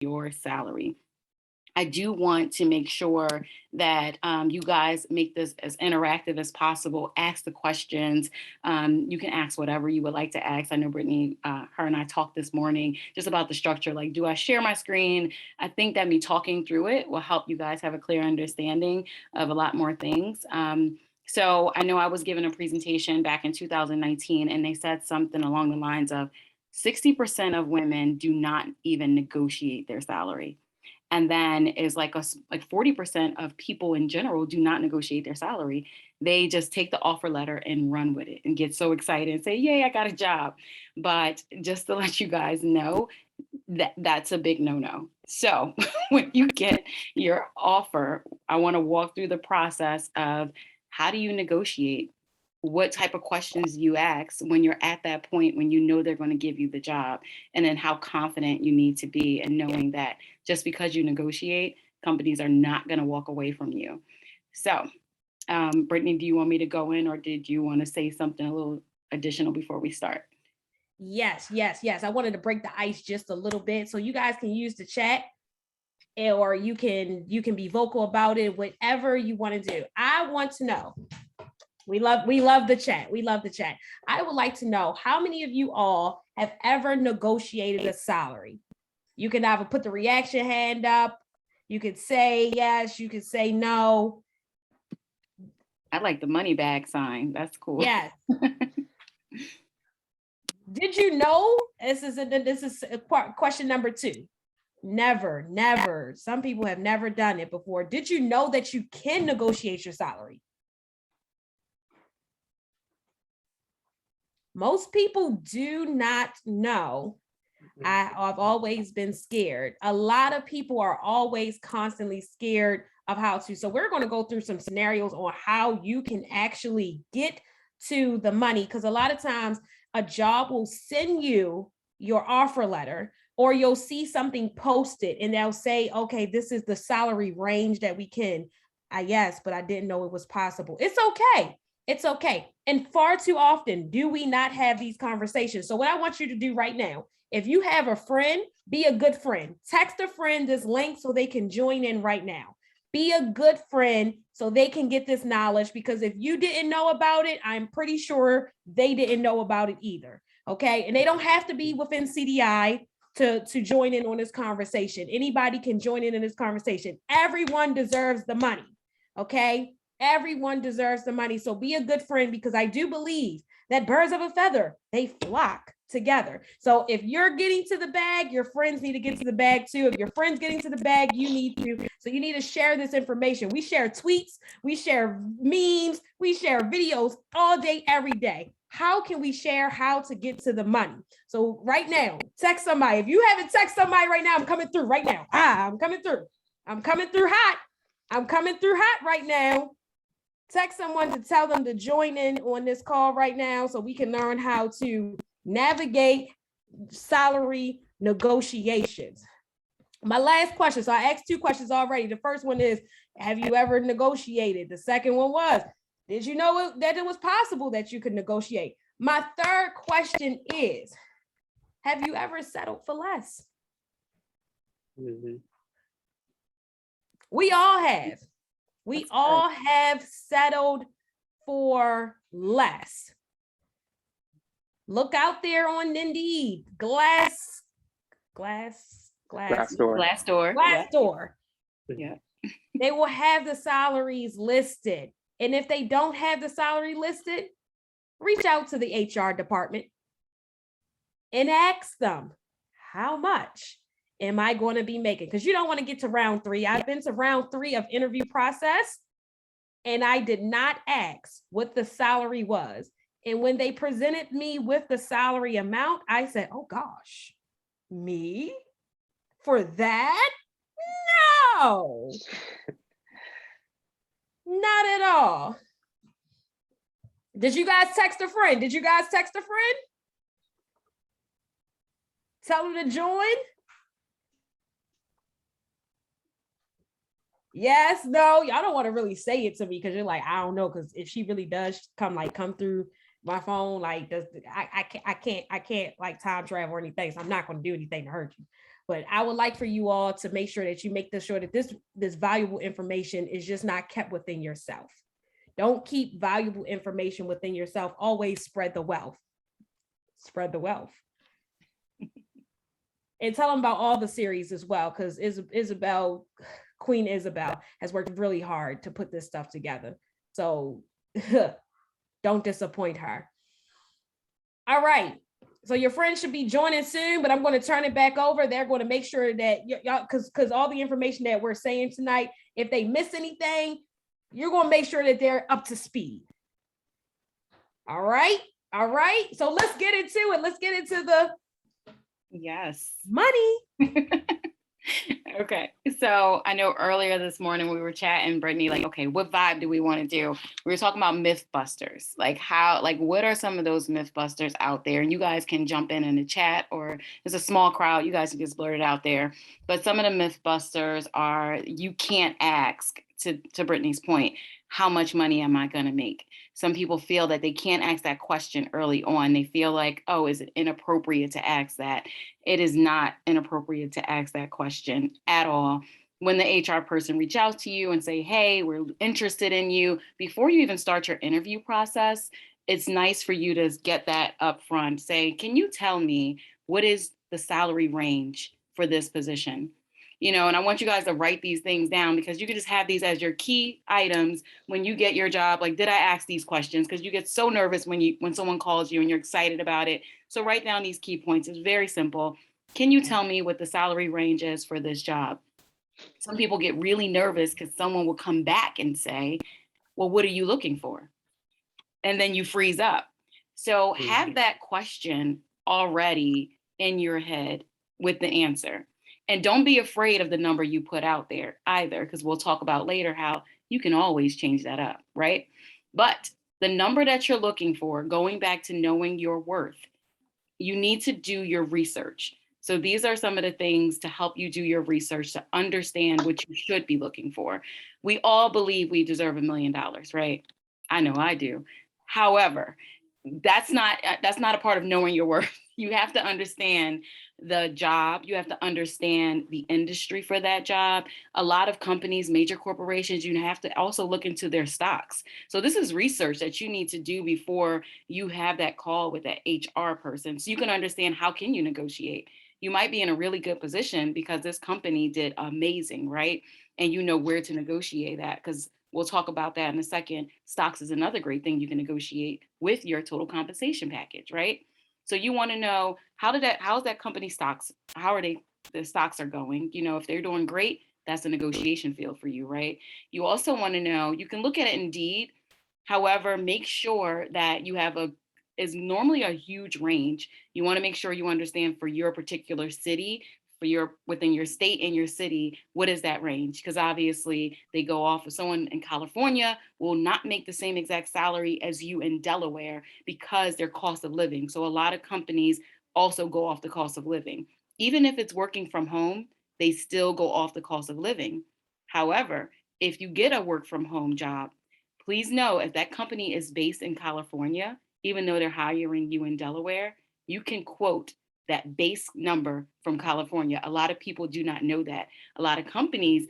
your salary. I do want to make sure that you guys make this as interactive as possible. Ask the questions. You can ask whatever you would like to ask. I know Brittany, her and I talked this morning just about the structure. Like, do I share my screen? I think that me talking through it will help you guys have a clear understanding of a lot more things. So I know I was given a presentation back in 2019, and they said something along the lines of 60% of women do not even negotiate their salary. And then is like 40% of people in general do not negotiate their salary. They just take the offer letter and run with it and get so excited and say, yay, I got a job. But just to let you guys know, that's a big no-no. So when you get your offer, I want to walk through the process of how do you negotiate? What type of questions you ask when you're at that point when you know they're going to give you the job, and then how confident you need to be in knowing that just because you negotiate, companies are not going to walk away from you. So, Brittany, do you want me to go in, or did you want to say something a little additional before we start? Yes, yes, yes. I wanted to break the ice just a little bit so you guys can use the chat, or you can be vocal about it, whatever you want to do. I want to know. We love the chat. We love the chat. I would like to know how many of you all have ever negotiated a salary. You can either put the reaction hand up. You could say yes. You could say no. I like the money bag sign. That's cool. Yes. Did you know? This is question number 2. Never. Some people have never done it before. Did you know that you can negotiate your salary? Most people do not know. I've always been scared. A lot of people are always constantly scared of how to. So we're going to go through some scenarios on how you can actually get to the money, because a lot of times a job will send you your offer letter, or you'll see something posted and they'll say, okay, this is the salary range that we can. Yes, but I didn't know it was possible. It's okay. It's okay. And far too often do we not have these conversations. So what I want you to do right now, if you have a friend, be a good friend. Text a friend this link so they can join in right now. Be a good friend so they can get this knowledge, because if you didn't know about it, I'm pretty sure they didn't know about it either. Okay. And they don't have to be within CDI to join in on this conversation. Anybody can join in this conversation. Everyone deserves the money. Okay. Everyone deserves the money. So be a good friend, because I do believe that birds of a feather, they flock together. So if you're getting to the bag, your friends need to get to the bag too. If your friends getting to the bag, you need to. So you need to share this information. We share tweets, we share memes, we share videos all day, every day. How can we share how to get to the money? So right now, text somebody. If you haven't texted somebody right now, I'm coming through right now. I'm coming through. I'm coming through hot. I'm coming through hot right now. Text someone to tell them to join in on this call right now so we can learn how to navigate salary negotiations. My last question. So I asked 2 questions already. The first one is, have you ever negotiated? The second one was, did you know that it was possible that you could negotiate? My third question is, have you ever settled for less? Mm-hmm. We all have. We all have settled for less. Look out there on Indeed, Glassdoor. Yeah. They will have the salaries listed. And if they don't have the salary listed, reach out to the HR department and ask them, how much am I going to be making? Because you don't want to get to round 3. I've been to round 3 of interview process, and I did not ask what the salary was. And when they presented me with the salary amount, I said, oh gosh, me for that? No, not at all. Did you guys text a friend? Tell them to join? Yes, no, y'all don't want to really say it to me because you're like, I don't know, because if she really does come through my phone, like I can't like time travel or anything, so I'm not going to do anything to hurt you. But I would like for you all to make sure that you make sure that this valuable information is just not kept within yourself. Don't keep valuable information within yourself. Always spread the wealth. Spread the wealth. And tell them about all the series as well, because Queen Isabel has worked really hard to put this stuff together. So don't disappoint her. All right. So your friends should be joining soon, but I'm going to turn it back over. They're going to make sure that y'all, because all the information that we're saying tonight, if they miss anything, you're going to make sure that they're up to speed. All right. All right. So let's get into it. Let's get into the money. Okay. So I know earlier this morning we were chatting, Brittany, like, okay, what vibe do we want to do? We were talking about myth busters, like what are some of those myth busters out there? And you guys can jump in the chat, or it's a small crowd. You guys can just blurt it out there. But some of the myth busters are, you can't ask, to Brittany's point, how much money am I going to make? Some people feel that they can't ask that question early on. They feel like, oh, is it inappropriate to ask that? It is not inappropriate to ask that question at all. When the HR person reach out to you and say, hey, we're interested in you, before you even start your interview process, it's nice for you to get that up front. Say, can you tell me what is the salary range for this position? And I want you guys to write these things down, because you can just have these as your key items when you get your job. Like, did I ask these questions? Because you get so nervous when someone calls you and you're excited about it. So write down these key points. It's very simple. Can you tell me what the salary range is for this job? Some people get really nervous because someone will come back and say, well, what are you looking for? And then you freeze up. So have that question already in your head with the answer. And don't be afraid of the number you put out there either, because we'll talk about later how you can always change that up, right? But the number that you're looking for, going back to knowing your worth, you need to do your research. So these are some of the things to help you do your research to understand what you should be looking for. We all believe we deserve $1 million, right? I know I do. However, that's not a part of knowing your worth. You have to understand the job. You have to understand the industry for that job. A lot of companies, major corporations, you have to also look into their stocks. So this is research that you need to do before you have that call with that HR person, so you can understand how can you negotiate. You might be in a really good position because this company did amazing, right? And you know where to negotiate that, because we'll talk about that in a second. Stocks is another great thing you can negotiate with your total compensation package, right? So you want to know how's that company stocks? How are the stocks are going? If they're doing great, that's a negotiation field for you, right? You also want to know, you can look at it Indeed. However, make sure that you have is normally a huge range. You want to make sure you understand for your particular city, within your state and your city, what is that range? Because obviously they go off of, someone in California will not make the same exact salary as you in Delaware because their cost of living. So a lot of companies also go off the cost of living. Even if it's working from home, they still go off the cost of living. However, if you get a work from home job, please know if that company is based in California, even though they're hiring you in Delaware, you can quote that base number from California. A lot of people do not know that. A lot of companies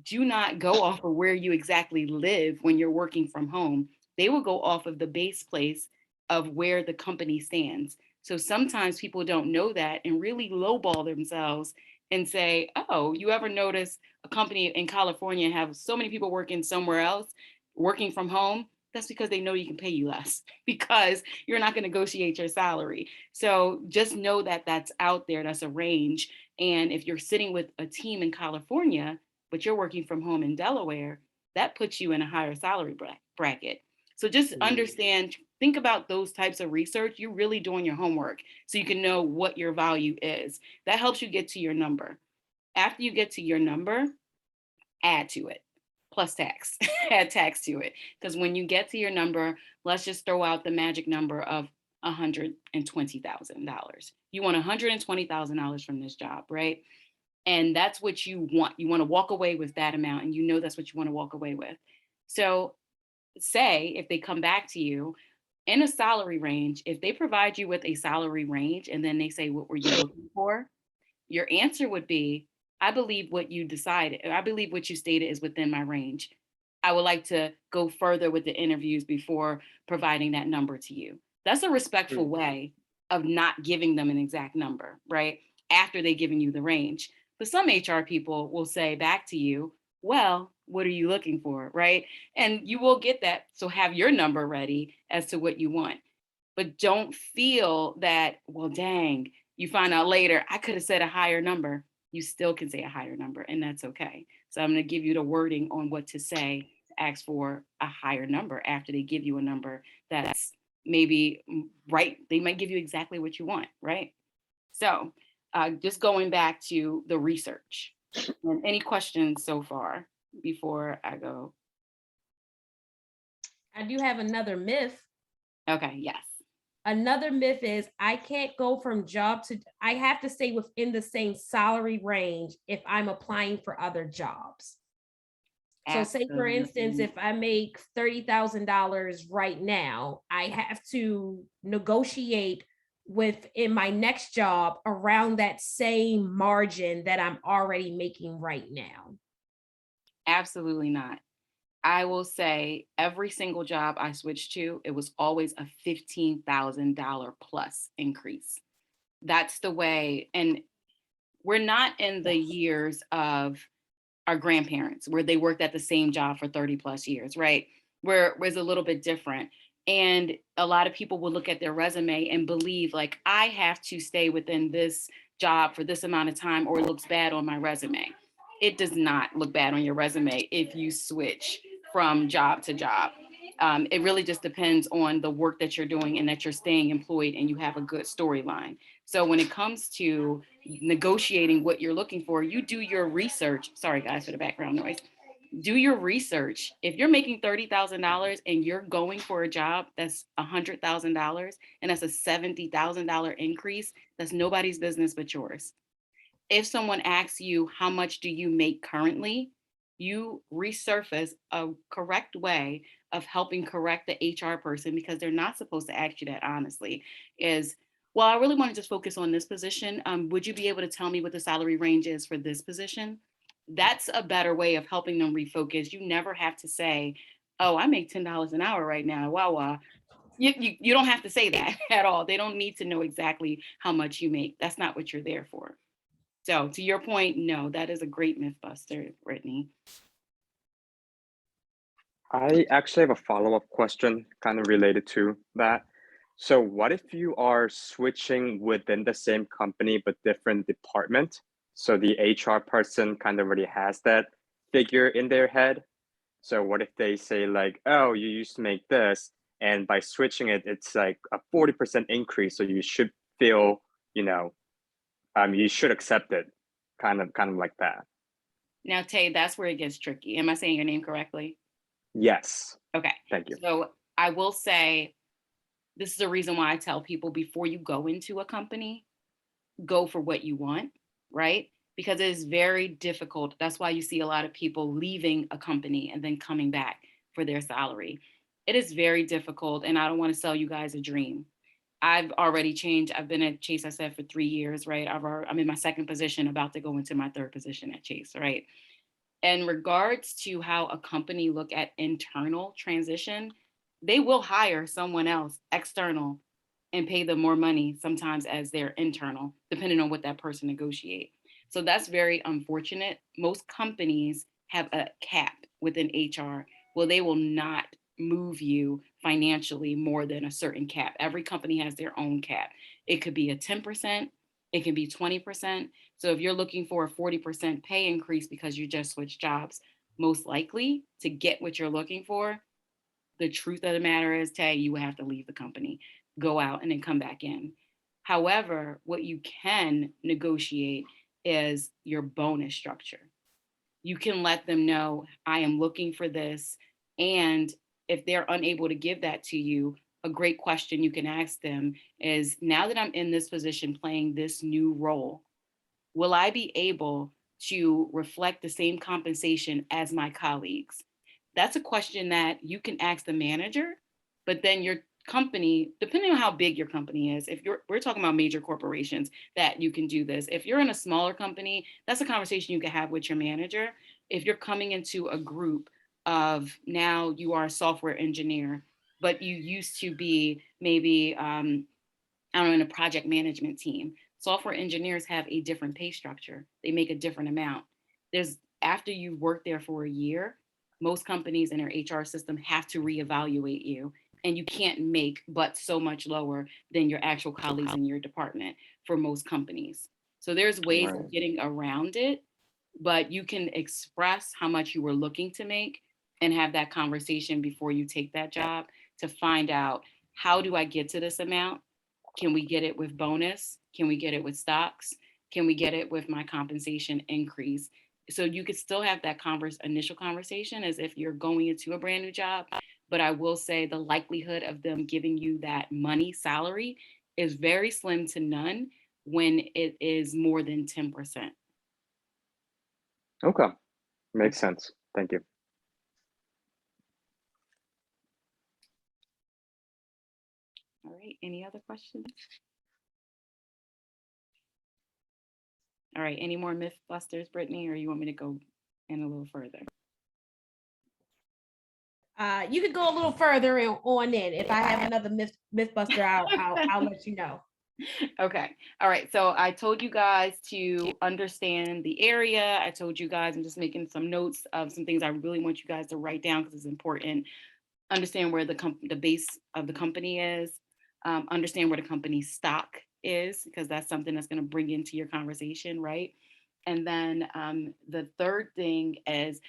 do not go off of where you exactly live when you're working from home. They will go off of the base place of where the company stands. So sometimes people don't know that and really lowball themselves and say, oh, you ever notice a company in California have so many people working somewhere else, working from home? That's because they know you can pay you less, because you're not going to negotiate your salary. So just know that that's out there. That's a range. And if you're sitting with a team in California, but you're working from home in Delaware, that puts you in a higher salary bracket. So just understand, think about those types of research. You're really doing your homework so you can know what your value is. That helps you get to your number. After you get to your number, add to it. Plus tax, add tax to it. Because when you get to your number, let's just throw out the magic number of $120,000. You want $120,000 from this job, right? And that's what you want. You want to walk away with that amount, and you know that's what you want to walk away with. So say if they come back to you in a salary range, if they provide you with a salary range and then they say, what were you looking for? Your answer would be, I believe what you decided. I believe what you stated is within my range. I would like to go further with the interviews before providing that number to you. That's a respectful Mm. way of not giving them an exact number, right? After they've given you the range. But some HR people will say back to you, well, what are you looking for, right? And you will get that. So have your number ready as to what you want. But don't feel that, well, dang, you find out later, I could have said a higher number. You still can say a higher number, and that's okay. So I'm going to give you the wording on what to say to ask for a higher number after they give you a number that's maybe right. They might give you exactly what you want, right? So just going back to the research. And any questions so far before I go? I do have another myth. Okay, yes. Another myth is I can't go from job to, I have to stay within the same salary range if I'm applying for other jobs. So say for instance, Absolutely. if I make $30,000 right now, I have to negotiate within my next job around that same margin that I'm already making right now. Absolutely not. I will say every single job I switched to, it was always a $15,000 plus increase. That's the way. And we're not in the Yes. years of our grandparents where they worked at the same job for 30 plus years, right? Where it's a little bit different. And a lot of people will look at their resume and believe, like, I have to stay within this job for this amount of time or it looks bad on my resume. It does not look bad on your resume if you switch from job to job. It really just depends on the work that you're doing and that you're staying employed and you have a good storyline. So when it comes to negotiating what you're looking for, you do your research. Sorry, guys, for the background noise. Do your research. If you're making $30,000 and you're going for a job that's $100,000 and that's a $70,000 increase, that's nobody's business but yours. If someone asks you, how much do you make currently? You resurface a correct way of helping correct the HR person because they're not supposed to ask you that honestly. Is, well, I really want to just focus on this position. Would you be able to tell me what the salary range is for this position? That's a better way of helping them refocus. You never have to say, oh, I make $10 an hour right now. Wow, wow. You don't have to say that at all. They don't need to know exactly how much you make. That's not what you're there for. So to your point, no, that is a great myth buster, Brittany. I actually have a follow-up question kind of related to that. So what if you are switching within the same company but different department? So the HR person kind of already has that figure in their head. So what if they say like, oh, you used to make this, and by switching it, it's like a 40% increase. So you should feel, you know, you should accept it, kind of like that. Now, Tay, that's where it gets tricky. Am I saying your name correctly? Yes, Okay. thank you. So I will say this is the reason why I tell people before you go into a company, go for what you want, right? Because it is very difficult. That's why you see a lot of people leaving a company and then coming back for their salary. It is very difficult. And I don't want to sell you guys a dream. I've already changed. I've been at Chase, I said, for 3 years, right? I'm in my second position, about to go into my third position at Chase, right? In regards to how a company look at internal transition, they will hire someone else external and pay them more money sometimes as their internal, depending on what that person negotiate. So that's very unfortunate. Most companies have a cap within HR where they will not move you financially more than a certain cap. Every company has their own cap. It could be a 10%, it can be 20%. So if you're looking for a 40% pay increase because you just switched jobs, most likely to get what you're looking for, the truth of the matter is, Tay, you have to leave the company, go out, and then come back in. However, what you can negotiate is your bonus structure. You can let them know, I am looking for this. And if they're unable to give that to you, a great question you can ask them is, now that I'm in this position playing this new role, will I be able to reflect the same compensation as my colleagues? That's a question that you can ask the manager, but then you're company, depending on how big your company is, we're talking about major corporations that you can do this. If you're in a smaller company, that's a conversation you can have with your manager. If you're coming into a group of, now you are a software engineer, but you used to be maybe, I don't know, in a project management team. Software engineers have a different pay structure. They make a different amount. After you've worked there for a year, most companies in their HR system have to reevaluate you, and you can't make but so much lower than your actual colleagues in your department for most companies. So there's ways Right. of getting around it, but you can express how much you were looking to make and have that conversation before you take that job to find out, how do I get to this amount? Can we get it with bonus? Can we get it with stocks? Can we get it with my compensation increase? So you could still have that initial conversation as if you're going into a brand new job. But I will say the likelihood of them giving you that money salary is very slim to none when it is more than 10%. Okay. Makes sense. Thank you. All right. Any other questions? All right. Any more Mythbusters, Brittany, or you want me to go in a little further? You could go a little further on in. If I have another Mythbuster, I'll let you know. Okay. All right. So I told you guys to understand the area. I told you guys, I'm just making some notes of some things I really want you guys to write down because it's important. Understand where the base of the company is. Understand where the company's stock is, because that's something that's going to bring into your conversation, right? And then the third thing is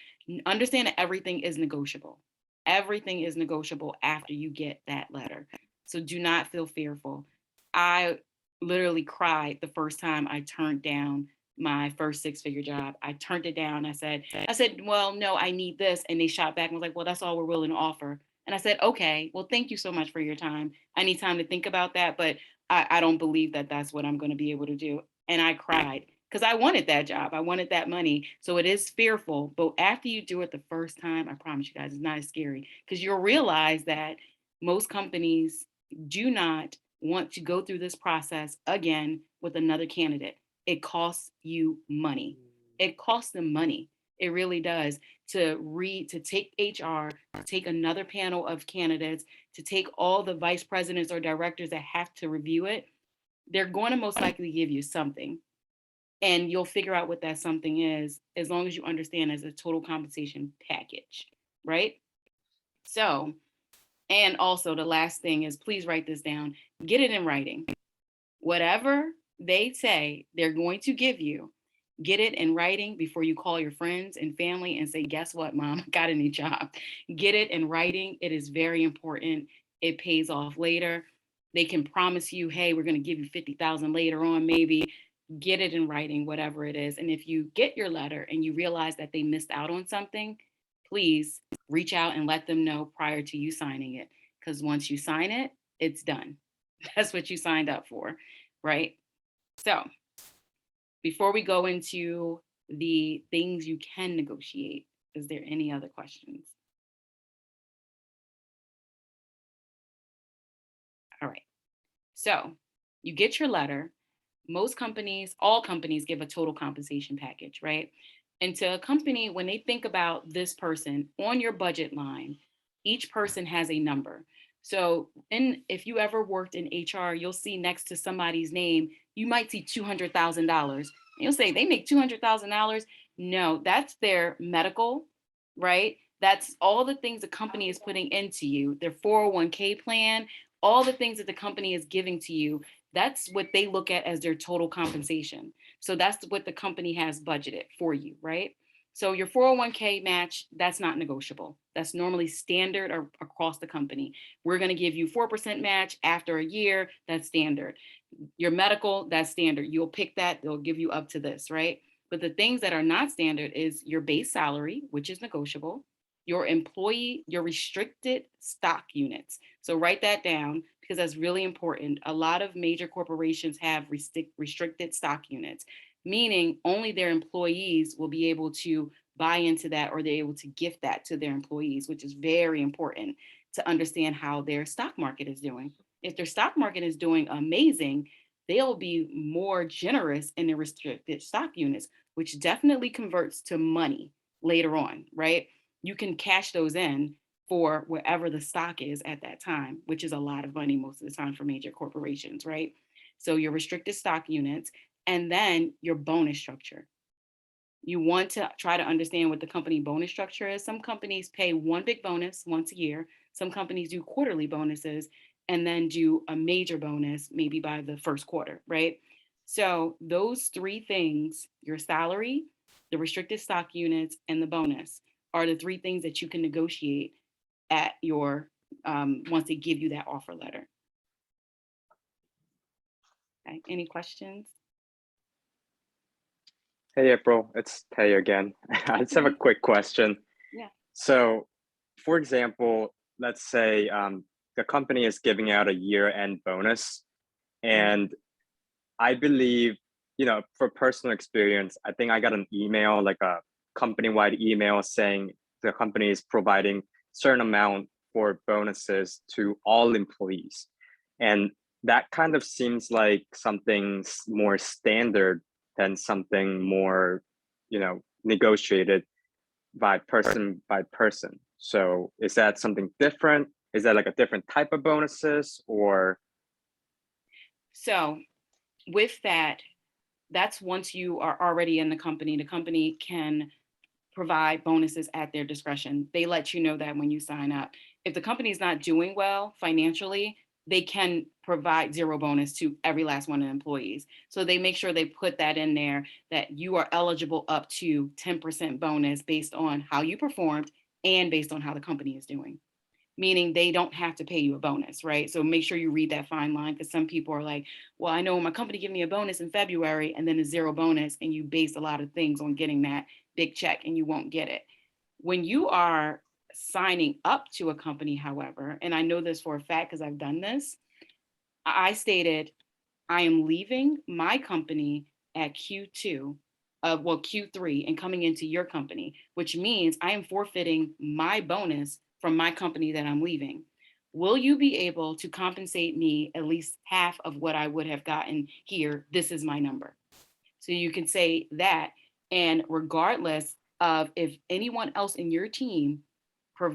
understand that everything is negotiable. Everything is negotiable after you get that letter. So do not feel fearful. I literally cried the first time I turned down my first six-figure job. I turned it down. I said, well, no, I need this. And they shot back and was like, well, that's all we're willing to offer. And I said, okay, well, thank you so much for your time. I need time to think about that, but I don't believe that that's what I'm going to be able to do. And I cried because I wanted that job. I wanted that money. So it is fearful. But after you do it the first time, I promise you guys, it's not as scary, because you'll realize that most companies do not want to go through this process again with another candidate. It costs you money. It costs them money. It really does, to take HR, to take another panel of candidates, to take all the vice presidents or directors that have to review it. They're going to most likely give you something, and you'll figure out what that something is as long as you understand as a total compensation package, right? So, and also the last thing is, please write this down, get it in writing. Whatever they say they're going to give you, get it in writing before you call your friends and family and say, guess what, mom, I got a new job. Get it in writing. It is very important. It pays off later. They can promise you, hey, we're going to give you 50,000 later on, maybe. Get it in writing, whatever it is. And if you get your letter and you realize that they missed out on something, please reach out and let them know prior to you signing it. Because once you sign it, it's done. That's what you signed up for, right? So before we go into the things you can negotiate, is there any other questions? All right. So you get your letter. Most companies, all companies give a total compensation package, right? And to a company, when they think about this person on your budget line, each person has a number. So if you ever worked in HR, you'll see next to somebody's name, you might see $200,000. You'll say, they make $200,000. No, that's their medical, right? That's all the things the company is putting into you, their 401k plan, all the things that the company is giving to you. That's what they look at as their total compensation. So that's what the company has budgeted for you, right? So your 401k match, that's not negotiable. That's normally standard or across the company. We're going to give you 4% match after a year. That's standard. Your medical, that's standard. You'll pick that. They'll give you up to this, right? But the things that are not standard is your base salary, which is negotiable, your employee, your restricted stock units. So write that down, because that's really important. A lot of major corporations have restricted stock units, meaning only their employees will be able to buy into that, or they're able to gift that to their employees, which is very important to understand how their stock market is doing. If their stock market is doing amazing, they'll be more generous in the restricted stock units, which definitely converts to money later on, right? You can cash those in for wherever the stock is at that time, which is a lot of money most of the time for major corporations, right? So your restricted stock units, and then your bonus structure. You want to try to understand what the company bonus structure is. Some companies pay one big bonus once a year. Some companies do quarterly bonuses and then do a major bonus maybe by the first quarter, right? So those three things, your salary, the restricted stock units, and the bonus, are the three things that you can negotiate at your once they give you that offer letter. Okay. Any questions? Hey, April, it's Tay again. I just have a quick question. Yeah. So, for example, let's say the company is giving out a year-end bonus, and I believe, for personal experience, I think I got an email, like a company-wide email saying the company is providing certain amount for bonuses to all employees. And that kind of seems like something more standard than something more, negotiated by person by person. So is that something different? Is that like a different type of bonuses or? So with that, that's once you are already in the company can provide bonuses at their discretion. They let you know that when you sign up. If the company is not doing well financially, they can provide zero bonus to every last one of the employees. So they make sure they put that in there that you are eligible up to 10% bonus based on how you performed and based on how the company is doing. Meaning they don't have to pay you a bonus, right? So make sure you read that fine line, because some people are like, well, I know my company gave me a bonus in February and then a zero bonus, and you base a lot of things on getting that big check and you won't get it. When you are signing up to a company, however, and I know this for a fact because I've done this, I stated, I am leaving my company at Q2 Q3 and coming into your company, which means I am forfeiting my bonus from my company that I'm leaving. Will you be able to compensate me at least half of what I would have gotten here? This is my number. So you can say that. And regardless of if anyone else in your team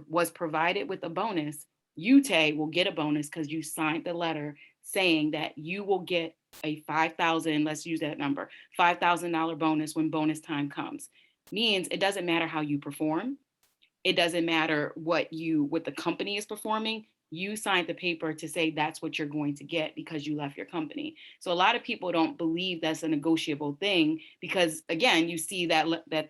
was provided with a bonus, you, Tay, will get a bonus because you signed the letter saying that you will get a $5,000, let's use that number, $5,000 bonus when bonus time comes. Means it doesn't matter how you perform. It doesn't matter what the company is performing. You signed the paper to say that's what you're going to get because you left your company. So a lot of people don't believe that's a negotiable thing because, again, you see that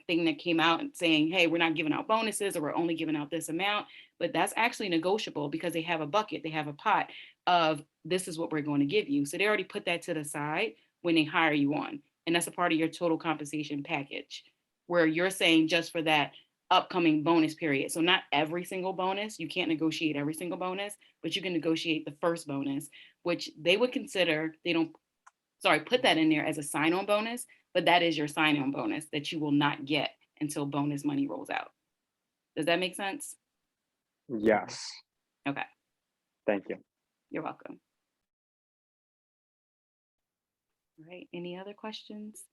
thing that came out saying, hey, we're not giving out bonuses or we're only giving out this amount. But that's actually negotiable because they have a bucket, they have a pot of this is what we're going to give you. So they already put that to the side when they hire you on. And that's a part of your total compensation package where you're saying just for that upcoming bonus period. So not every single bonus, you can't negotiate every single bonus, but you can negotiate the first bonus, which they would consider, put that in there as a sign-on bonus, but that is your sign-on bonus that you will not get until bonus money rolls out. Does that make sense? Yes. Okay. Thank you. You're welcome. All right. Any other questions?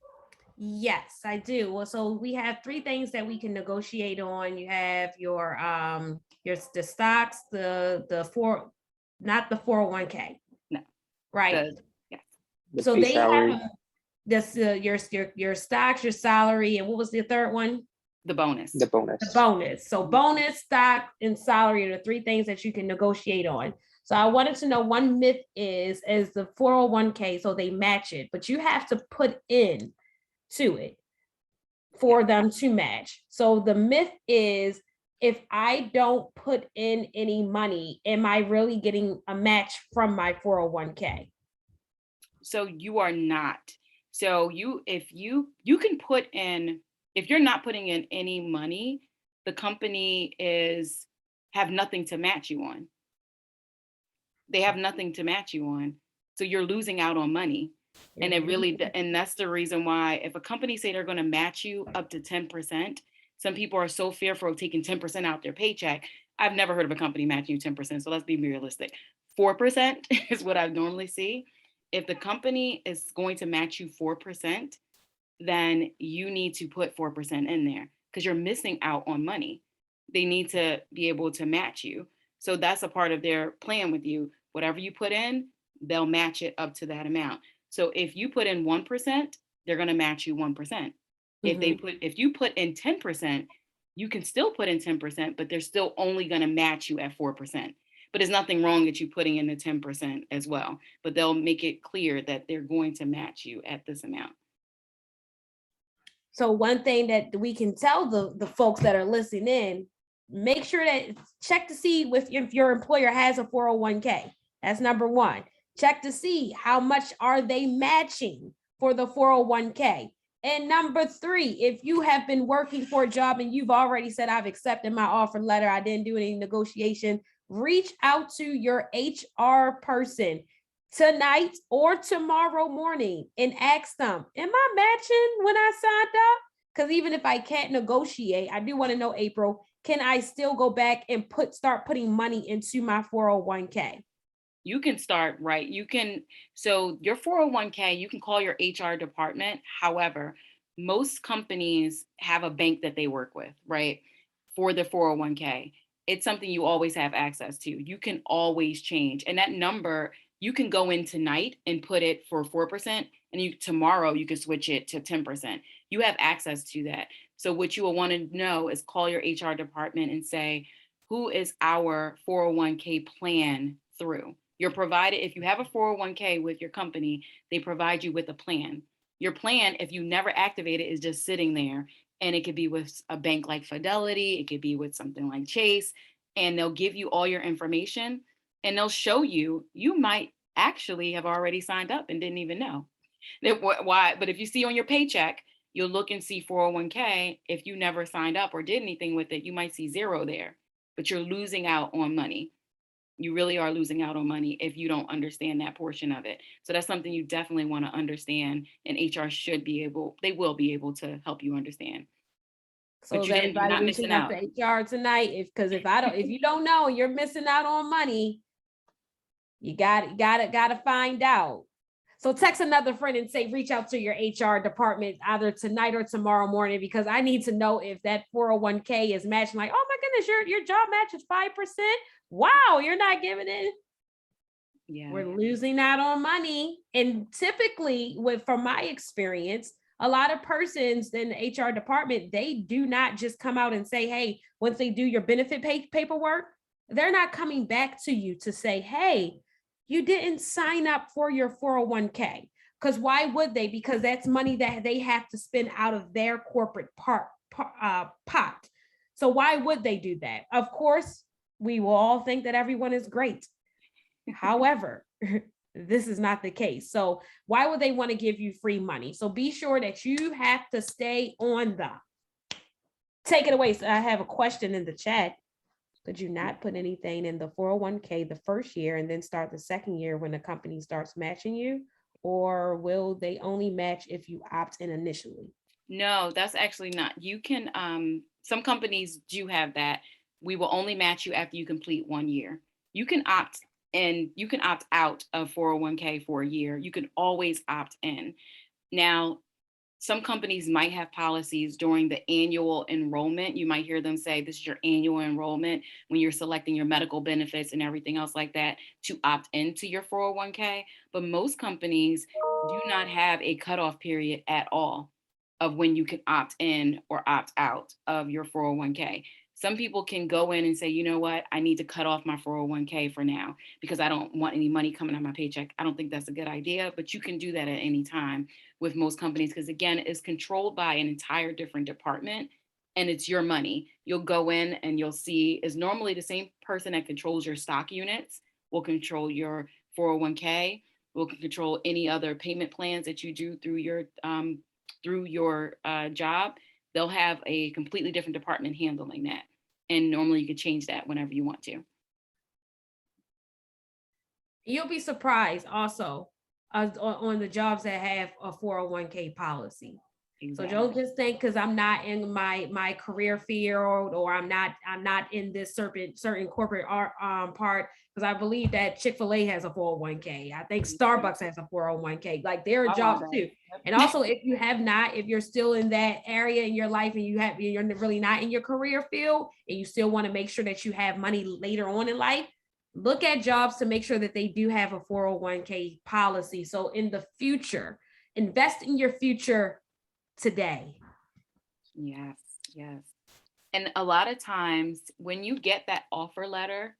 Yes, I do. Well, so we have three things that we can negotiate on. You have your the stocks, not the 401k. No. Right. Yes. So base they salary. have this your stocks, your salary, and what was the third one? The bonus. The bonus. The bonus. So bonus, stock, and salary are the three things that you can negotiate on. So I wanted to know, one myth is the 401k, so they match it, but you have to put in to it for them to match. So the myth is, if I don't put in any money, am I really getting a match from my 401k? So you are not. So if you can put in, if you're not putting in any money, the company have nothing to match you on. They have nothing to match you on. So you're losing out on money. And and that's the reason why if a company say they're going to match you up to 10%, some people are so fearful of taking 10% out their paycheck. I've never heard of a company matching you 10%. So let's be realistic. 4% is what I normally see. If the company is going to match you 4%, then you need to put 4% in there because you're missing out on money. They need to be able to match you. So that's a part of their plan with you. Whatever you put in, they'll match it up to that amount. So if you put in 1%, they're going to match you 1%. If you put in 10%, you can still put in 10%, but they're still only going to match you at 4%. But there's nothing wrong with you putting in the 10% as well. But they'll make it clear that they're going to match you at this amount. So one thing that we can tell the folks that are listening in, make sure that check to see if your employer has a 401k. That's number one. Check to see how much are they matching for the 401k. And number three, if you have been working for a job and you've already said, I've accepted my offer letter, I didn't do any negotiation, reach out to your HR person tonight or tomorrow morning and ask them, am I matching when I signed up? Because even if I can't negotiate, I do want to know, April, can I still go back and start putting money into my 401k? You can start, right? So your 401k, you can call your HR department. However, most companies have a bank that they work with, right? For the 401k. It's something you always have access to. You can always change. And that number, you can go in tonight and put it for 4%. And tomorrow you can switch it to 10%. You have access to that. So what you will want to know is call your HR department and say, who is our 401k plan through? You're provided, if you have a 401k with your company, they provide you with a plan. Your plan, if you never activate it, is just sitting there. And it could be with a bank like Fidelity, it could be with something like Chase, and they'll give you all your information and they'll show you, you might actually have already signed up and didn't even know. Why? But if you see on your paycheck, you'll look and see 401k. If you never signed up or did anything with it, you might see zero there, but you're losing out on money. You really are losing out on money if you don't understand that portion of it. So that's something you definitely want to understand, and HR they will be able to help you understand. So is everybody reaching out to HR tonight? If you don't know, you're missing out on money. You gotta find out. So text another friend and say, reach out to your HR department either tonight or tomorrow morning, because I need to know if that 401k is matching. Like, oh my goodness, your job matches 5%. Wow, you're not giving it. Yeah, we're losing out on money. And typically, from my experience, a lot of persons in the HR department, they do not just come out and say, hey, once they do your benefit paperwork, they're not coming back to you to say, hey, you didn't sign up for your 401k. Because why would they? Because that's money that they have to spend out of their corporate pot. So why would they do that? Of course, we will all think that everyone is great. However, this is not the case. So why would they want to give you free money? So be sure that you have to stay on the. Take it away. So I have a question in the chat. Could you not put anything in the 401k the first year and then start the second year when the company starts matching you? Or will they only match if you opt in initially? No, that's actually not. You can, some companies do have that. We will only match you after you complete 1 year. You can opt in, you can opt out of 401k for a year. You can always opt in. Now, some companies might have policies during the annual enrollment. You might hear them say, this is your annual enrollment when you're selecting your medical benefits and everything else like that to opt into your 401k. But most companies do not have a cutoff period at all of when you can opt in or opt out of your 401k. Some people can go in and say, you know what, I need to cut off my 401k for now because I don't want any money coming out of my paycheck. I don't think that's a good idea, but you can do that at any time with most companies because, again, it's controlled by an entire different department and it's your money. You'll go in and you'll see is normally the same person that controls your stock units will control your 401k, will control any other payment plans that you do through your job. They'll have a completely different department handling that. And normally you can change that whenever you want to. You'll be surprised also on the jobs that have a 401k policy. So don't just think because I'm not in my career field, or I'm not in this certain corporate part, because I believe that Chick-fil-A has a 401k. I think Starbucks has a 401k. Like there are jobs too. And also, if you're still in that area in your life and you're really not in your career field and you still want to make sure that you have money later on in life, look at jobs to make sure that they do have a 401k policy. So in the future, invest in your future today. Yes, yes. And a lot of times when you get that offer letter,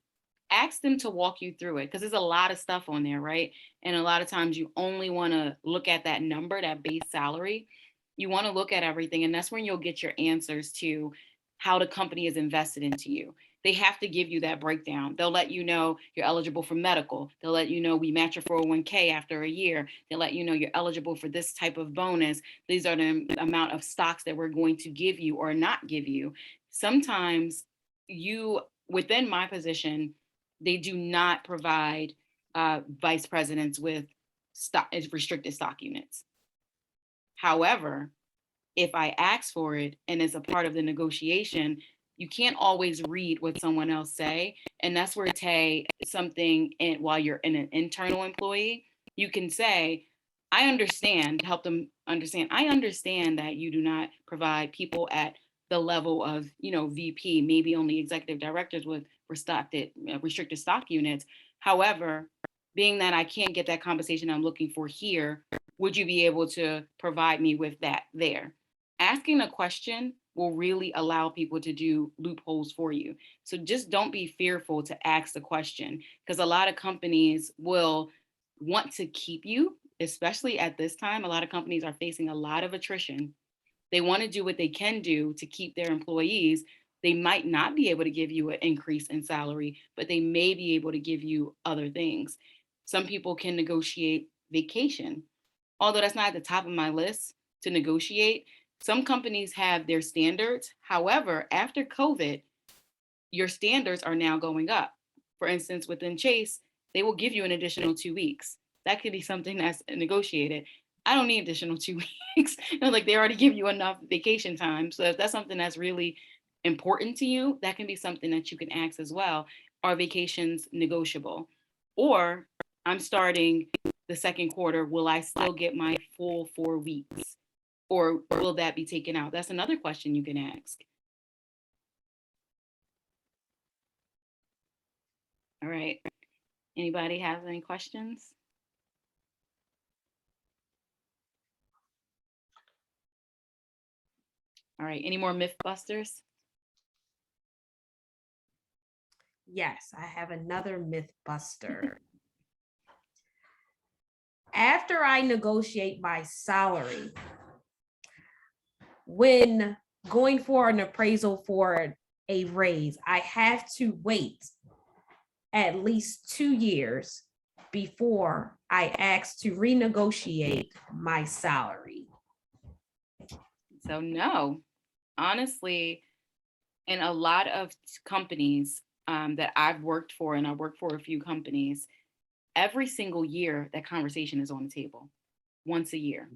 ask them to walk you through it, because there's a lot of stuff on there, right? And a lot of times you only want to look at that number, that base salary. You want to look at everything, and that's when you'll get your answers to how the company is invested into you. They have to give you that breakdown. They'll let you know you're eligible for medical. They'll let you know we match your 401k after a year. They'll let you know you're eligible for this type of bonus. These are the amount of stocks that we're going to give you or not give you. Sometimes within my position, they do not provide vice presidents with restricted stock units. However, if I ask for it and it's a part of the negotiation, you can't always read what someone else say. And that's where while you're an internal employee, you can say, help them understand. I understand that you do not provide people at the level of, VP, maybe only executive directors with restricted stock units. However, being that I can't get that compensation I'm looking for here, would you be able to provide me with that there? Asking a question will really allow people to do loopholes for you. So just don't be fearful to ask the question, because a lot of companies will want to keep you, especially at this time. A lot of companies are facing a lot of attrition. They want to do what they can do to keep their employees. They might not be able to give you an increase in salary, but they may be able to give you other things. Some people can negotiate vacation, although that's not at the top of my list to negotiate. Some companies have their standards. However, after COVID, your standards are now going up. For instance, within Chase, they will give you an additional 2 weeks. That could be something that's negotiated. I don't need additional 2 weeks. Like they already give you enough vacation time. So if that's something that's really important to you, that can be something that you can ask as well. Are vacations negotiable? Or I'm starting the second quarter, will I still get my full 4 weeks? Or will that be taken out? That's another question you can ask. All right. Anybody have any questions? All right. Any more Mythbusters? Yes, I have another Mythbuster. After I negotiate my salary, when going for an appraisal for a raise, I have to wait at least 2 years before I ask to renegotiate my salary. So no, honestly, in a lot of companies that I've worked for, and I worked for a few companies, every single year that conversation is on the table, once a year.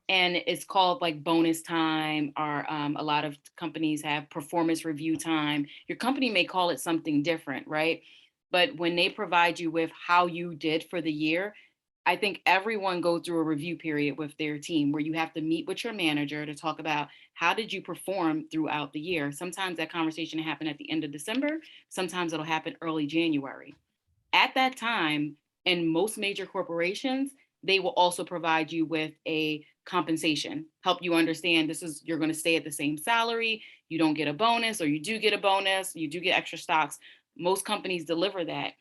And it's called like bonus time, or a lot of companies have performance review time. Your company may call it something different, right? But when they provide you with how you did for the year, I think everyone goes through a review period with their team where you have to meet with your manager to talk about how did you perform throughout the year. Sometimes that conversation will happen at the end of December. Sometimes it'll happen early January. At that time, in most major corporations, they will also provide you with a compensation, help you understand you're going to stay at the same salary, you don't get a bonus, or you do get a bonus, you do get extra stocks. Most companies deliver that.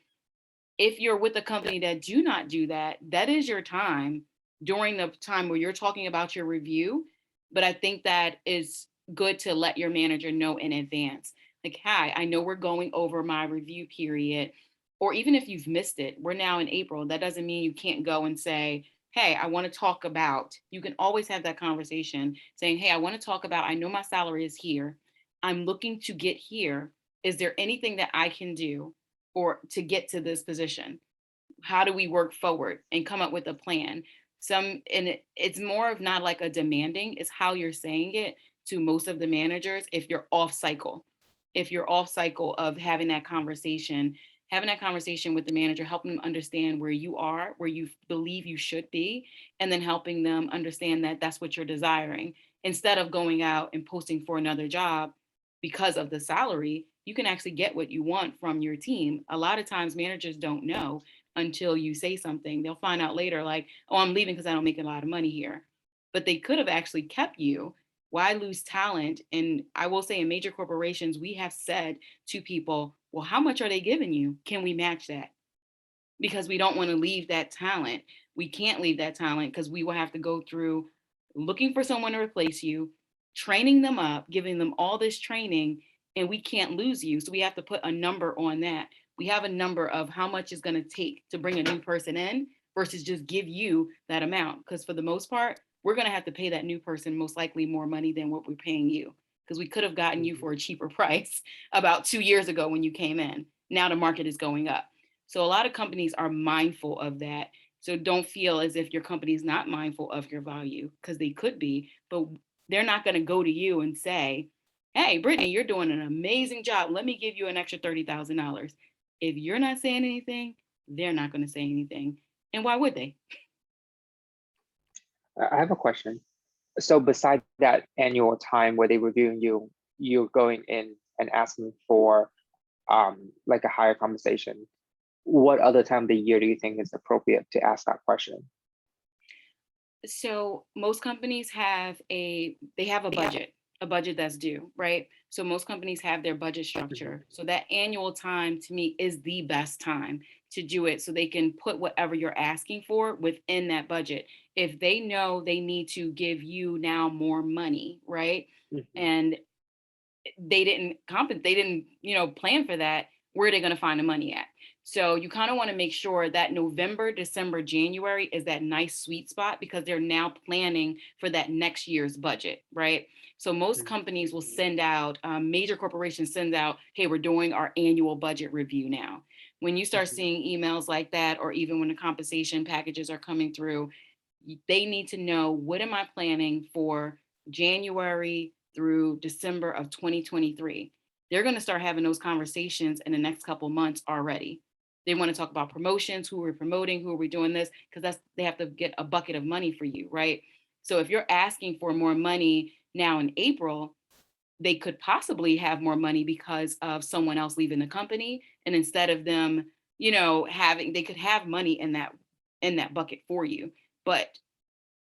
If you're with a company that do not do that, that is your time during the time where you're talking about your review. But I think that is good to let your manager know in advance. Like, hi, I know we're going over my review period. Or even if you've missed it, we're now in April. That doesn't mean you can't go and say, hey, I want to talk about, you can always have that conversation saying, hey, I want to talk about, I know my salary is here. I'm looking to get here. Is there anything that I can do or to get to this position? How do we work forward and come up with a plan? It's more of not like a demanding, it's how you're saying it to most of the managers. If you're off cycle, of having that conversation with the manager, helping them understand where you are, where you believe you should be, and then helping them understand that that's what you're desiring. Instead of going out and posting for another job because of the salary, you can actually get what you want from your team. A lot of times managers don't know until you say something. They'll find out later, like, oh, I'm leaving because I don't make a lot of money here. But they could have actually kept you. Why lose talent? And I will say in major corporations, we have said to people, well, how much are they giving you? Can we match that? Because we don't want to leave that talent. We can't leave that talent because we will have to go through looking for someone to replace you, training them up, giving them all this training, and we can't lose you. So we have to put a number on that. We have a number of how much it's going to take to bring a new person in versus just give you that amount. Because for the most part, we're going to have to pay that new person most likely more money than what we're paying you. Because we could have gotten you for a cheaper price about 2 years ago when you came in. Now the market is going up. So a lot of companies are mindful of that. So don't feel as if your company is not mindful of your value, because they could be, but they're not going to go to you and say, hey, Brittany, you're doing an amazing job. Let me give you an extra $30,000. If you're not saying anything, they're not going to say anything. And why would they? I have a question. So besides that annual time where they reviewing you, you're going in and asking for like a higher compensation. What other time of the year do you think is appropriate to ask that question? So most companies have a budget that's due, right? So most companies have their budget structure. So that annual time to me is the best time to do it so they can put whatever you're asking for within that budget. If they know they need to give you now more money, right? And they didn't, plan for that, where are they going to find the money at? So you kind of want to make sure that November, December, January is that nice sweet spot because they're now planning for that next year's budget, right? So most companies will send out, major corporations send out, hey, we're doing our annual budget review now. When you start seeing emails like that, or even when the compensation packages are coming through, they need to know, what am I planning for January through December of 2023? They're going to start having those conversations in the next couple months already. They want to talk about promotions, who we're promoting, who are we doing this, because they have to get a bucket of money for you, right? So if you're asking for more money now in April, they could possibly have more money because of someone else leaving the company. And instead of them, they could have money in that bucket for you. But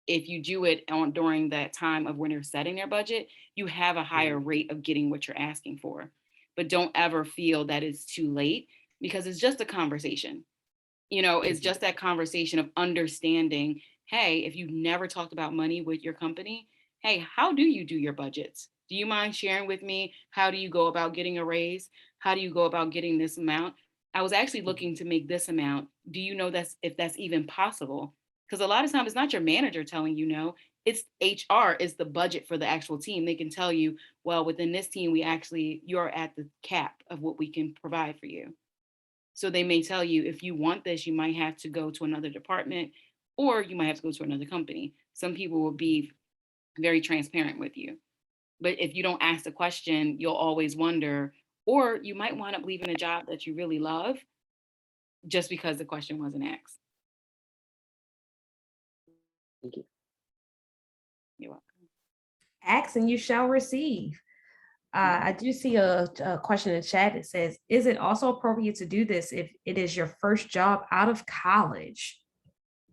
if you do it during that time of when they're setting their budget, you have a higher rate of getting what you're asking for. But don't ever feel that it's too late, because it's just a conversation. It's just that conversation of understanding, hey, if you've never talked about money with your company, hey, how do you do your budgets? Do you mind sharing with me, how do you go about getting a raise? How do you go about getting this amount? I was actually looking to make this amount. Do you know if that's even possible? Because a lot of times it's not your manager telling you no, it's HR is the budget for the actual team. They can tell you, well, within this team, you're at the cap of what we can provide for you. So they may tell you, if you want this, you might have to go to another department, or you might have to go to another company. Some people will be very transparent with you. But if you don't ask the question, you'll always wonder, or you might wind up leaving a job that you really love just because the question wasn't asked. Thank you. You're welcome. Ask and you shall receive. I do see a question in the chat that says, is it also appropriate to do this if it is your first job out of college?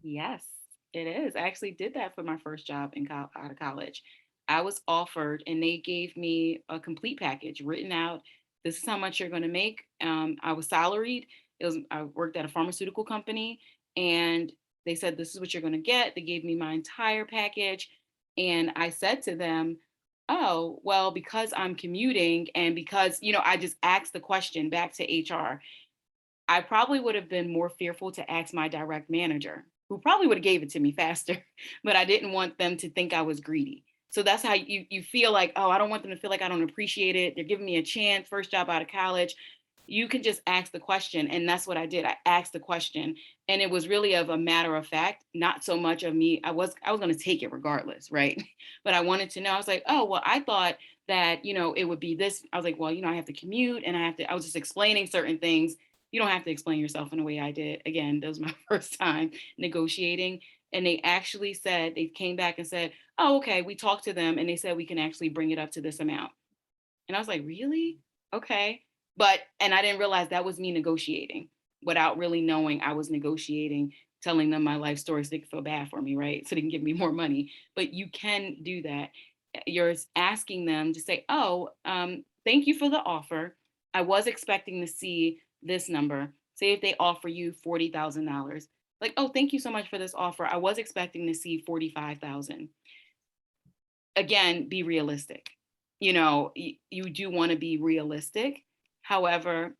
Yes, it is. I actually did that for my first job out of college. I was offered, and they gave me a complete package written out. This is how much you're going to make. I was salaried. I worked at a pharmaceutical company, and they said, this is what you're going to get. They gave me my entire package. And I said to them, oh, well, because I'm commuting and because, I just asked the question back to HR, I probably would have been more fearful to ask my direct manager, who probably would have gave it to me faster, but I didn't want them to think I was greedy. So that's how you feel like, oh, I don't want them to feel like I don't appreciate it. They're giving me a chance, first job out of college. You can just ask the question. And that's what I did. I asked the question. And it was really of a matter of fact, not so much of me. I was going to take it regardless, right? But I wanted to know. I was like, oh, well, I thought that, it would be this. I was like, well, I have to commute and I was just explaining certain things. You don't have to explain yourself in the way I did. Again, that was my first time negotiating. And they actually said, they came back and said, oh, okay, we talked to them and they said we can actually bring it up to this amount. And I was like, really? Okay. And I didn't realize that was me negotiating without really knowing I was negotiating, telling them my life story so they could feel bad for me, right? So they can give me more money. But you can do that. You're asking them to say, oh, thank you for the offer. I was expecting to see this number. Say if they offer you $40,000, like, oh, thank you so much for this offer. I was expecting to see 45,000. Again, be realistic. You do want to be realistic. However,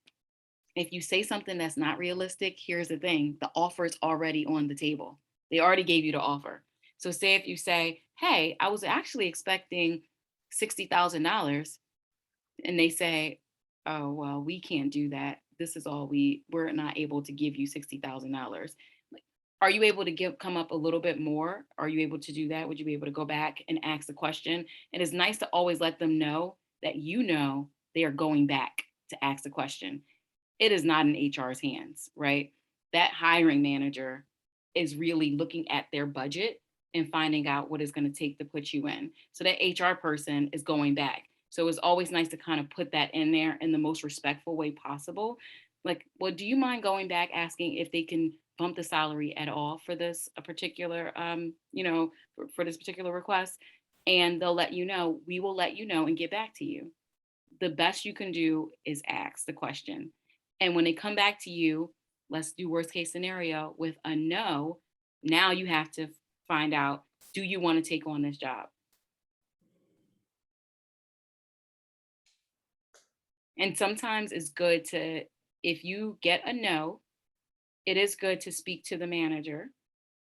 if you say something that's not realistic, here's the thing, the offer is already on the table. They already gave you the offer. So say if you say, hey, I was actually expecting $60,000, and they say, oh, well, we can't do that. This is all we're not able to give you $60,000. Are you able to come up a little bit more? Are you able to do that? Would you be able to go back and ask the question? And it's nice to always let them know that they are going back to ask the question. It is not in HR's hands, right? That hiring manager is really looking at their budget and finding out what it's going to take to put you in. So that HR person is going back. So it's always nice to kind of put that in there in the most respectful way possible. Like, well, do you mind going back asking if they can bump the salary at all for this particular, for this particular request? And they'll let you know. We will let you know and get back to you. The best you can do is ask the question. And when they come back to you, let's do worst case scenario with a no. Now you have to find out, do you want to take on this job? And sometimes it's good to, if you get a no, it is good to speak to the manager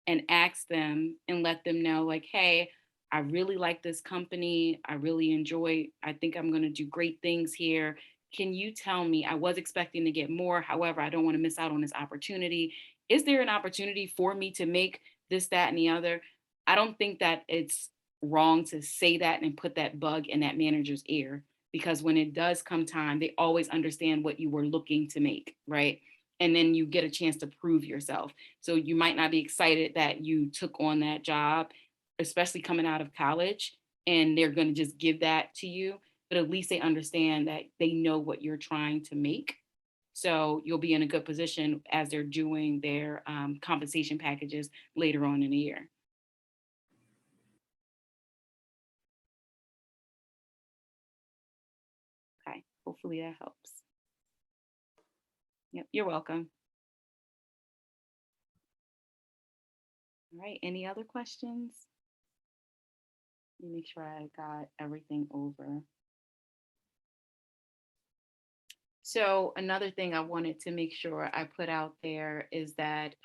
and ask them and let them know, like, hey, I really like this company. I really I think I'm going to do great things here. Can you tell me, I was expecting to get more. However, I don't want to miss out on this opportunity. Is there an opportunity for me to make this, that, and the other? I don't think that it's wrong to say that and put that bug in that manager's ear, because when it does come time, they always understand what you were looking to make, right? And then you get a chance to prove yourself. So you might not be excited that you took on that job, especially coming out of college, and they're going to just give that to you. But at least they understand that they know what you're trying to make. So you'll be in a good position as they're doing their compensation packages later on in the year. Okay, hopefully that helps. Yep, you're welcome. All right, any other questions? Let me make sure I got everything over. So another thing I wanted to make sure I put out there is that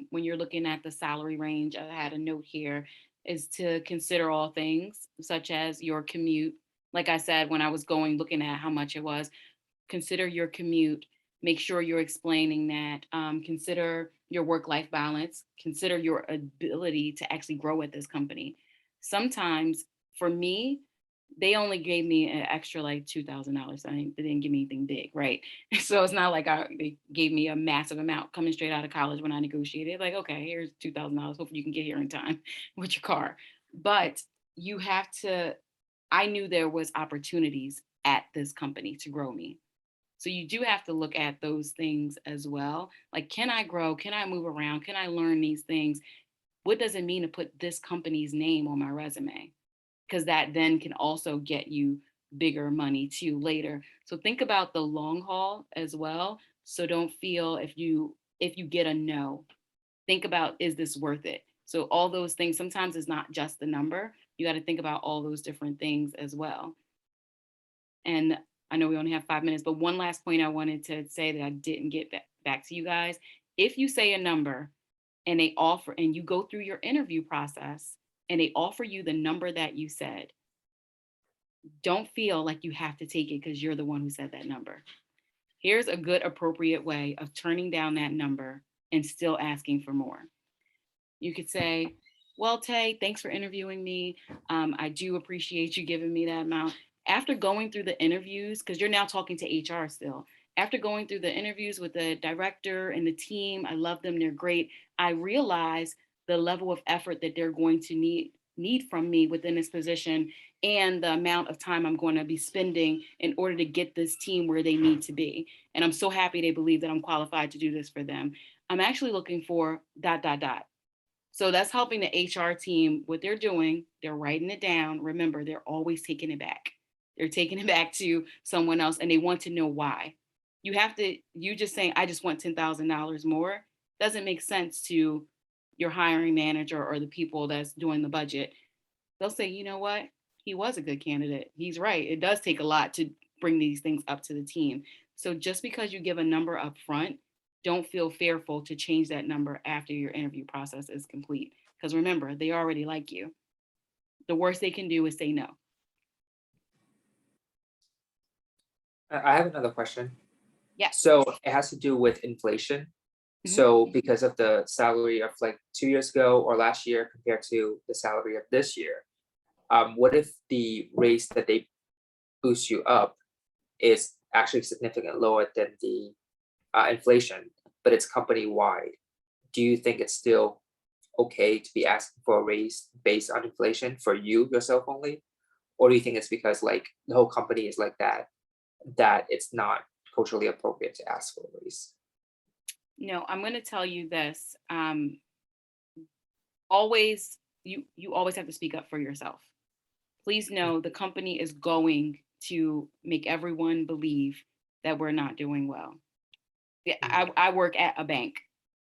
when you're looking at the salary range, I had a note here, is to consider all things such as your commute. Like I said, when I was looking at how much it was, consider your commute, make sure you're explaining that, consider your work-life balance, consider your ability to actually grow at this company. Sometimes for me, they only gave me an extra like $2,000. They didn't give me anything big, right? So it's not like they gave me a massive amount coming straight out of college when I negotiated. Like, okay, here's $2,000. Hopefully you can get here in time with your car. But you have to, I knew there was opportunities at this company to grow me. So you do have to look at those things as well. Like, can I grow? Can I move around? Can I learn these things? What does it mean to put this company's name on my resume? Because that then can also get you bigger money too later. So think about the long haul as well. So don't feel if you get a no, think about, is this worth it? So all those things, sometimes it's not just the number. You got to think about all those different things as well. And I know we only have 5 minutes, but one last point I wanted to say that I didn't get back to you guys. If you say a number and they offer, and you go through your interview process and they offer you the number that you said, don't feel like you have to take it because you're the one who said that number. Here's a good, appropriate way of turning down that number and still asking for more. You could say, well, Tay, thanks for interviewing me. I do appreciate you giving me that amount. After going through the interviews, because you're now talking to HR still, after going through the interviews with the director and the team, I love them, they're great. I realize the level of effort that they're going to need from me within this position and the amount of time I'm going to be spending in order to get this team where they need to be. And I'm so happy they believe that I'm qualified to do this for them. I'm actually looking for ... So that's helping the HR team, what they're doing, they're writing it down. Remember, they're always taking it back. They're taking it back to someone else and they want to know why. You just saying, I just want $10,000 more doesn't make sense to your hiring manager or the people that's doing the budget. They'll say, you know what? He was a good candidate. He's right. It does take a lot to bring these things up to the team. So just because you give a number up front, don't feel fearful to change that number after your interview process is complete. Because remember, they already like you. The worst they can do is say no. I have another question. Yeah. So it has to do with inflation. So because of the salary of like 2 years ago or last year compared to the salary of this year, what if the raise that they boost you up is actually significantly lower than the inflation, but it's company wide? Do you think it's still okay to be asking for a raise based on inflation for you yourself only? Or do you think it's because like the whole company is like that it's not culturally appropriate to ask for a raise? No, I'm going to tell you this. Always, you always have to speak up for yourself. Please know the company is going to make everyone believe that we're not doing well. I work at a bank,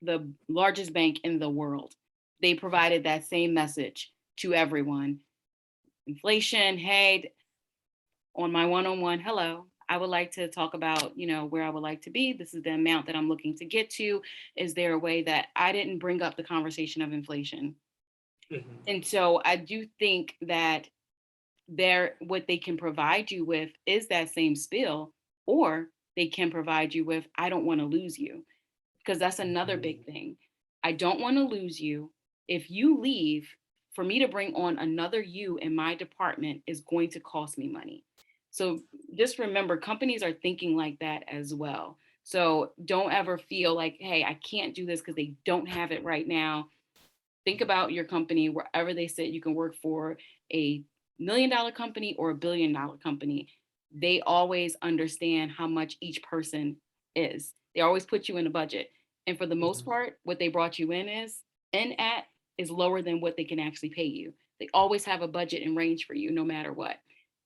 the largest bank in the world. They provided that same message to everyone. Inflation, hey, on my one-on-one, hello, I would like to talk about, where I would like to be. This is the amount that I'm looking to get to. Is there a way that I didn't bring up the conversation of inflation? And so I do think that what they can provide you with is that same spill, or they can provide you with, I don't want to lose you. Because that's another big thing. I don't want to lose you. If you leave, for me to bring on another you in my department is going to cost me money. So just remember, companies are thinking like that as well. So don't ever feel like, hey, I can't do this because they don't have it right now. Think about your company, wherever they sit, you can work for a $1 million company or a $1 billion company. They always understand how much each person is. They always put you in a budget. And for the most part, what they brought you in at is lower than what they can actually pay you. They always have a budget and range for you no matter what.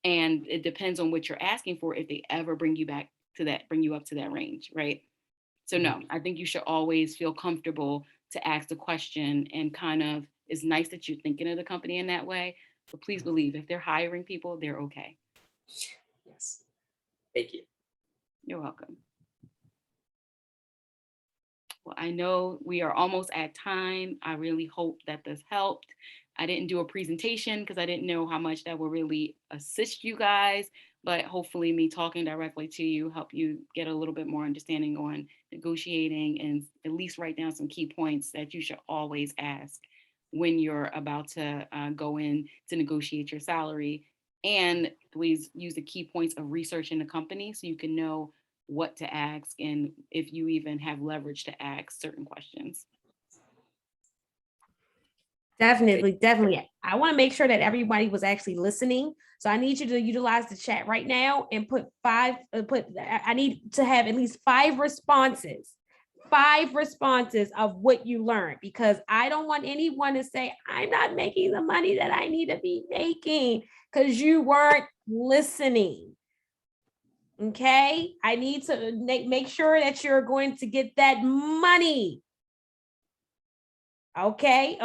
And it depends on what you're asking for if they ever bring you up to that range, right? So no, I think you should always feel comfortable to ask the question, and kind of, it's nice that you're thinking of the company in that way, but please believe if they're hiring people, they're okay. Yes. Thank you. You're welcome. Well, I know we are almost at time. I really hope that this helped. I didn't do a presentation because I didn't know how much that will really assist you guys, but hopefully me talking directly to you help you get a little bit more understanding on negotiating, and at least write down some key points that you should always ask when you're about to go in to negotiate your salary. And please use the key points of researching the company so you can know what to ask and if you even have leverage to ask certain questions. Definitely. I want to make sure that everybody was actually listening. So I need you to utilize the chat right now and I need to have at least 5 responses of what you learned, because I don't want anyone to say, I'm not making the money that I need to be making, because you weren't listening. Okay. I need to make sure that you're going to get that money. Okay.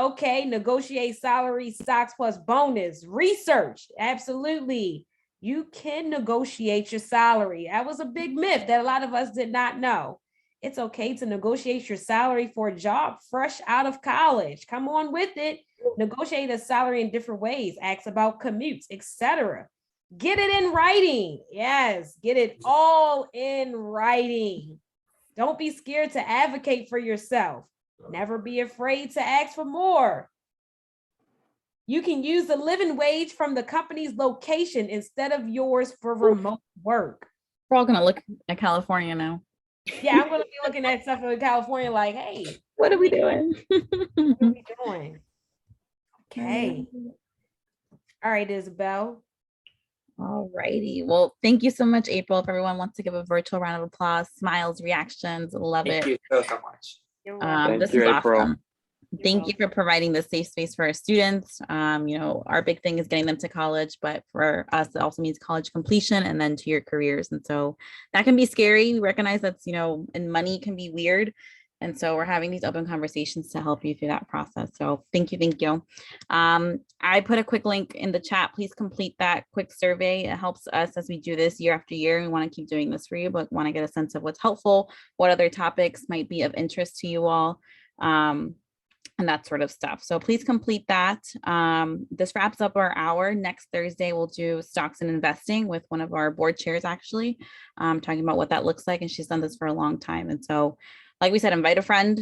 Negotiate salary, stocks plus bonus. Research. Absolutely. You can negotiate your salary. That was a big myth that a lot of us did not know. It's okay to negotiate your salary for a job fresh out of college. Come on with it. Negotiate a salary in different ways. Ask about commutes, etc. Get it in writing. Yes, get it all in writing. Don't be scared to advocate for yourself. Never be afraid to ask for more. You can use the living wage from the company's location instead of yours for remote work. We're all gonna look at California now. Yeah, I'm going to be looking at stuff in California like, hey, What are we doing? what are we doing? Okay. All right, Isabel. All righty. Well, thank you so much, April. If everyone wants to give a virtual round of applause, smiles, reactions, love Thank it. you so much. Thank This you, is April. awesome. Thank you for providing the safe space for our students. Our big thing is getting them to college, but for us, it also means college completion and then to your careers. And so that can be scary. We recognize that's, and money can be weird. And so we're having these open conversations to help you through that process. So thank you. Thank you. I put a quick link in the chat. Please complete that quick survey. It helps us as we do this year after year. We want to keep doing this for you, but want to get a sense of what's helpful, what other topics might be of interest to you all. And that sort of stuff. So please complete that. This wraps up our hour. Next Thursday, we'll do stocks and investing with one of our board chairs, actually, talking about what that looks like. And she's done this for a long time. And so, like we said, invite a friend.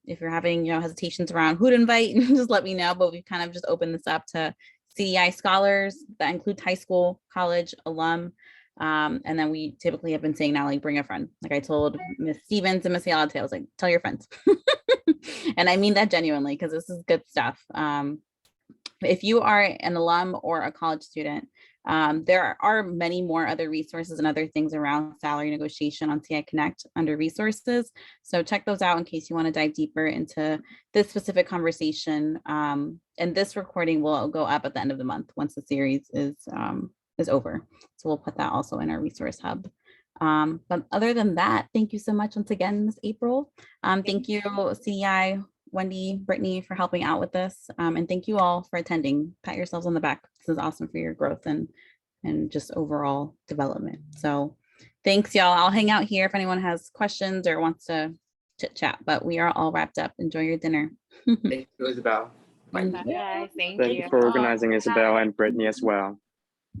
If you're having, hesitations around who to invite, just let me know. But we've kind of just opened this up to CDI scholars. That includes high school, college, alum. And then we typically have been saying now, like, bring a friend. Like I told Miss Stevens and Miss Yalate, I was like, tell your friends. And I mean that genuinely, because this is good stuff. If you are an alum or a college student, there are many more other resources and other things around salary negotiation on CI Connect under resources. So check those out in case you want to dive deeper into this specific conversation. And this recording will go up at the end of the month once the series is over. So we'll put that also in our resource hub. But other than that, thank you so much once again, Ms. April. Thank you, CEI, Wendy, Brittany, for helping out with this. And thank you all for attending. Pat yourselves on the back. This is awesome for your growth and just overall development. So thanks, y'all. I'll hang out here if anyone has questions or wants to chit chat, but we are all wrapped up. Enjoy your dinner. Thank you, Isabel. Thank Bye, you. guys. Thank you for organizing, Isabel and Brittany as well.